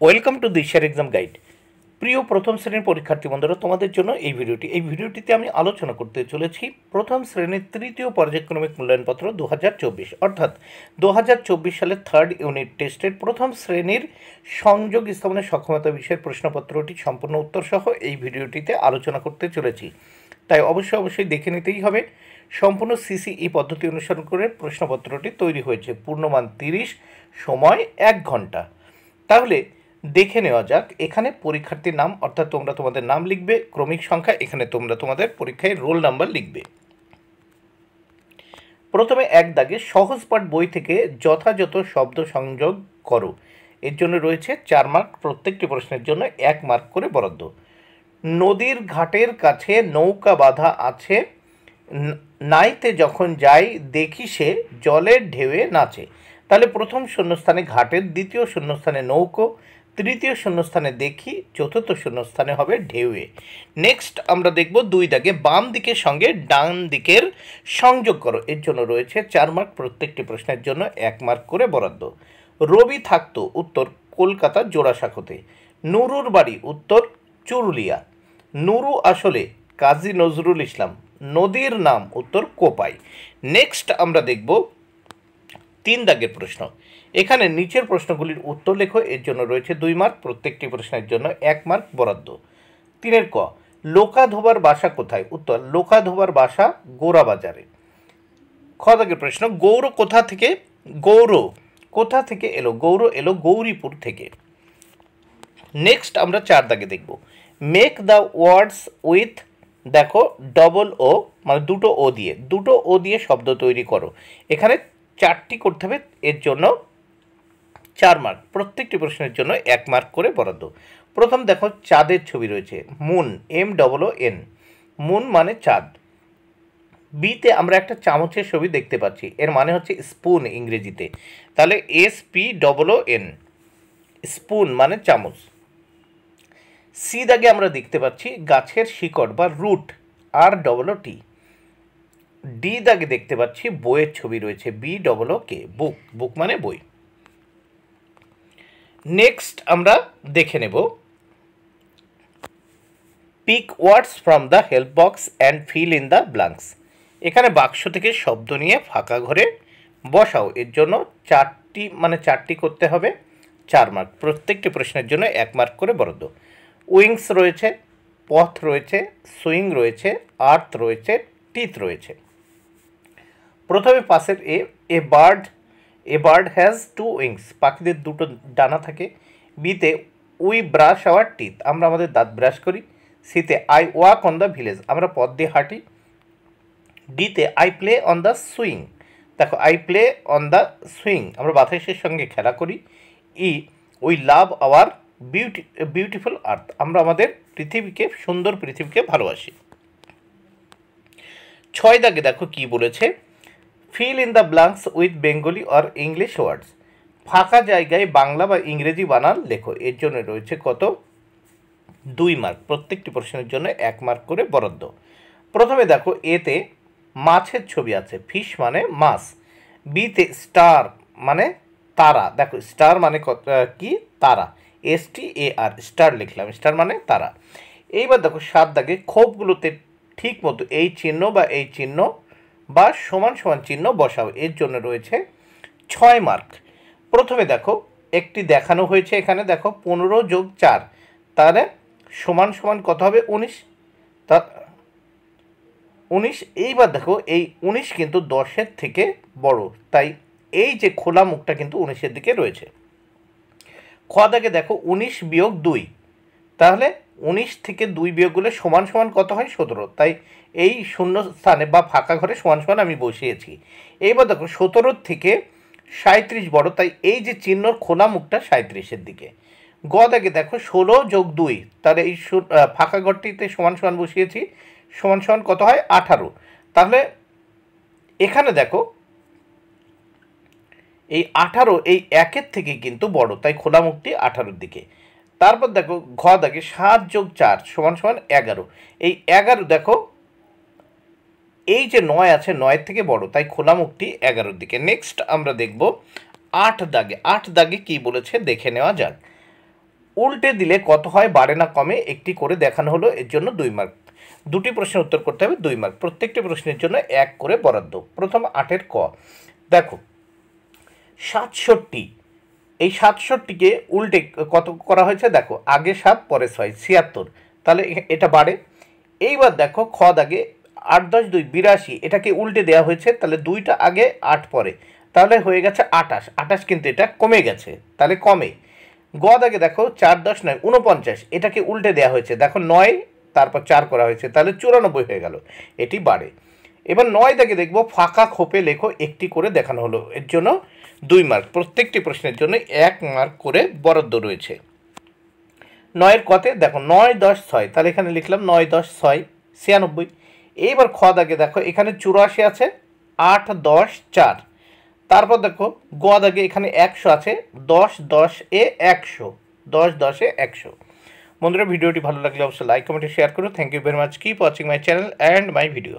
Welcome to দিশার exam guide. প্রিয় প্রথম শ্রেণীর পরীক্ষার্থী বন্ধুরা, তোমাদের জন্য এই ভিডিওটিতে আমি আলোচনা করতে চলেছি প্রথম শ্রেণীর তৃতীয় পর্যায়ক্রমিক মূল্যায়নপত্র 2024, অর্থাৎ 2024 সালের থার্ড ইউনিট টেস্টের প্রথম শ্রেণীর সংযোগ স্থাপনের সক্ষমতা বিষয়ের প্রশ্নপত্রটি সম্পূর্ণ উত্তর সহ এই ভিডিওটিতে আলোচনা করতে চলেছি। তাই অবশ্যই দেখে নিতেই হবে। সম্পূর্ণ সিসিই পদ্ধতি অনুসরণ করে প্রশ্নপত্রটি তৈরি হয়েছে। পূর্ণমান 30, সময় 1 ঘন্টা। তাহলে দেখে নেওয়া যাক। এখানে পরীক্ষার্থীর নাম, অর্থাৎ তোমরা তোমাদের নাম লিখবে, ক্রমিক সংখ্যা, এখানে তোমরা তোমাদের পরীক্ষায় রোল নাম্বার লিখবে। প্রথমে 1 দাগে সহজ পাঠ বই থেকে যথাযথ শব্দ সংযোগ করো। এর জন্য রয়েছে 4 মার্ক, প্রত্যেকটি প্রশ্নের জন্য 1 মার্ক করে বরাদ্দ। নদীর ঘাটের কাছে নৌকা বাঁধা আছে, নাইতে যখন যাই দেখি সে জলের ঢেউয়ে নাচে। তাহলে প্রথম শূন্যস্থানে ঘাটের, দ্বিতীয় শূন্যস্থানে নৌকো, তৃতীয় শূন্যস্থানে দেখি, চতুর্থ শূন্যস্থানে হবে ঢেউয়ে। নেক্সট আমরা দেখব 2 দাগে বাম দিকের সঙ্গে ডান দিকের সংযোগ করো। এর জন্য রয়েছে 4 মার্ক, প্রত্যেকটি প্রশ্নের জন্য 1 মার্ক করে বরাদ্দ। রবি থাকতো, উত্তর কলকাতা জোড়াসাঁকোতে। নুরুর বাড়ি, উত্তর চুরুলিয়া। নুরু আসলে কাজী নজরুল ইসলাম। নদীর নাম, উত্তর কোপাই। নেক্সট আমরা দেখব 3 দাগের প্রশ্ন। এখানে নিচের প্রশ্নগুলির উত্তর লেখো। এর জন্য রয়েছে 2 মার্ক, প্রত্যেকটি প্রশ্নের জন্য 1 মার্ক বরাদ্দ। 3 ক, লোকাধোবার বাসা কোথায়? উত্তর লোকাধোবার বাসা গোরাবাজারে। খ দাগের প্রশ্ন, গৌর কোথা থেকে এলো? গৌর এলো গৌরীপুর থেকে। নেক্সট আমরা 4 দাগে দেখব। মেক দ্য ওয়ার্ডস উইথ, দেখো ডবল ও, মানে দুটো ও দিয়ে শব্দ তৈরি করো। এখানে 4টি করতে হবে, এর জন্য 4 মার্ক, প্রত্যেকটি প্রশ্নের জন্য 1 মার্ক করে বরাদ্দ। প্রথম দেখো চাঁদের ছবি রয়েছে, মুন, MOON, মুন মানে চাঁদ। বিতে আমরা একটা চামচের ছবি দেখতে পাচ্ছি, এর মানে হচ্ছে স্পুন ইংরেজিতে, তাহলে SPOON, স্পুন মানে চামচ। সি দাগে আমরা দেখতে পাচ্ছি গাছের শিকড় বা রুট, ROOT। ডি দাগে দেখতে পাচ্ছি বইয়ের ছবি রয়েছে, BOOK, বুক মানে বই। নেক্সট আমরা দেখে নেব pick words from the help box and fill in the blanks. এখানে বাক্স থেকে শব্দ নিয়ে ফাঁকা ঘরে বসাও। এর জন্য 4টি করতে হবে, 4 মার্ক, প্রত্যেকটি প্রশ্নের জন্য 1 মার্ক করে বরাদ্দ। উইংস রয়েছে, পথ রয়েছে, সুইং রয়েছে, আর্থ রয়েছে, টিথ রয়েছে। প্রথমে পাশের এ বার্ড হ্যাজ 2 উইংস, পাখিদের 2টো ডানা থাকে। বিতে উই ব্রাশ আওয়ার টিথ, আমরা আমাদের দাঁত ব্রাশ করি। সিতে I walk on the village, আমরা পথ দিয়ে হাঁটি। ডিতে I play on the swing, দেখো I play on the swing, আমরা বাতাসের সঙ্গে খেলা করি। We love our beautiful earth, আমরা আমাদের সুন্দর পৃথিবীকে ভালোবাসি। 6 দাগে দেখো কি বলেছে, feel in the blanks with Bengali or English ওয়ার্ডস, ফাঁকা জায়গায় বাংলা বা ইংরেজি বানান লেখো। এর জন্য রয়েছে কত? 2 মার্ক, প্রত্যেকটি প্রশ্নের জন্য 1 মার্ক করে বরাদ্দ। প্রথমে দেখো এতে মাছের ছবি আছে, ফিশ মানে মাছ। বিতে স্টার মানে তারা, দেখো স্টার মানে কি? তারা, STAR, স্টার লিখলাম, স্টার মানে তারা। এইবার দেখো 7 দাগে ক্ষোভগুলোতে ঠিক মতো এই চিহ্ন বা এই চিহ্ন বা সমান সমান চিহ্ন বসাও। এর জন্য রয়েছে 6 মার্ক। প্রথমে দেখো একটি দেখানো হয়েছে, এখানে দেখো 15 যোগ 4, তাহলে সমান সমান কত হবে? 19। তা 19। এইবার দেখো এই 19 কিন্তু 10-এর থেকে বড়, তাই এই যে খোলা মুখটা কিন্তু 19-এর দিকে রয়েছে। খ দাগে দেখো 19 বিয়োগ 2, তাহলে 19 থেকে 2 বিয়োগ করলে সমান সমান কত হয়? 17, তাই এই শূন্য স্থানে বা ফাঁকা ঘরে সমান সমান আমি বসিয়েছি। এইবার দেখো 17 থেকে 37 বড়, তাই এই যে চিহ্নর খোলা মুখটা 37-এর দিকে। গ দাগে দেখো 16 যোগ 2, তাহলে এই ফাঁকা ঘরটিতে সমান সমান বসিয়েছি, সমান সমান কত হয়? 18, তাহলে এখানে দেখো এই 18 এই 1-এর থেকে কিন্তু বড়, তাই খোলা মুখটি 18-এর দিকে। তারপর দেখো ঘ দাগে 7 যোগ 4 সমান সমান 11, এই 11 দেখো এই যে 9 আছে 9-এর থেকে বড়, তাই খোলা মুখটি 11-এর দিকে। নেক্সট আমরা দেখব 8 দাগে কি বলেছে দেখে নেওয়া যাক। উল্টে দিলে কত হয়, বাড়ে না কমে, একটি করে দেখানো হলো, এর জন্য 2 মার্ক। দুটি প্রশ্নের উত্তর করতে হবে, 2 মার্ক। প্রত্যেকটি প্রশ্নের জন্য 1 করে বরাদ্দ। প্রথম 8-এর ক, দেখো 67, এই 67কে উল্টে কত করা হয়েছে, দেখো আগে 7 পরে 6, 76, তাহলে এটা বাড়ে। এইবার দেখো খ দাগে 8 10 2 82, এটাকে উল্টে দেওয়া হয়েছে, তাহলে 2টা আগে 8 পরে, তাহলে হয়ে গেছে 28, 28 কিন্তু এটা কমে গেছে, তাহলে কমে। গ দাগে দেখো 4 10 9 49, এটাকে উল্টে দেওয়া হয়েছে, দেখো 9 তারপর 4 করা হয়েছে, তাহলে 94 হয়ে গেল, এটি বাড়ে। এবার 9 দাগে দেখবো ফাঁকা খোপে লেখো, একটি করে দেখানো হলো, এর জন্য 2 মার্ক। প্রত্যেকটি প্রশ্নের জন্য 1 মার্ক করে বরাদ্দ রয়েছে। 9-এর কতে দেখো 9 10 6, তাহলে এখানে লিখলাম 9 10 6 96। এইবার খ দাগে দেখো এখানে 84 আছে, 8 10 4, তারপর দেখো গ দাগে এখানে 100 আছে, 10 10 এ 100, 10 10 এ 100। বন্ধুরা, ভিডিওটি ভালো লাগলে অবশ্যই লাইক কমেন্ট শেয়ার করো। Thank you very much. Keep watching my channel and my video.